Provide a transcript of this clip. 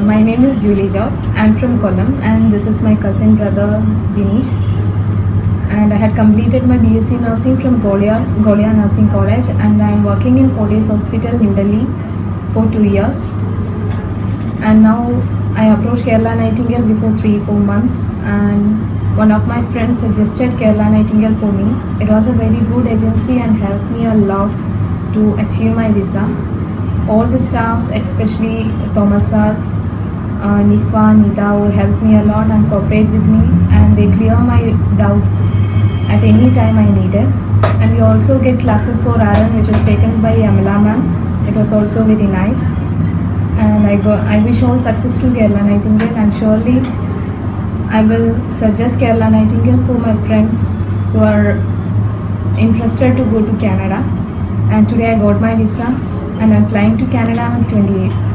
My name is Julie George. I'm from Kollam and this is my cousin brother Binish. And I had completed my BSc Nursing from Golia Nursing College, and I'm working in Fortis Hospital, New Delhi for 2 years. And now I approached Kerala Nightingale before 3-4 months, and one of my friends suggested Kerala Nightingale for me. It was a very good agency and helped me a lot to achieve my visa. All the staffs, especially Thomas sir, Nifa, Nita, will help me a lot and cooperate with me, and they clear my doubts at any time I needed. And we also get classes for RN, which was taken by Amala ma'am. It was also very nice. And I wish all success to Kerala Nightingale, and surely I will suggest Kerala Nightingale for my friends who are interested to go to Canada. And today I got my visa and I'm flying to Canada on 28th.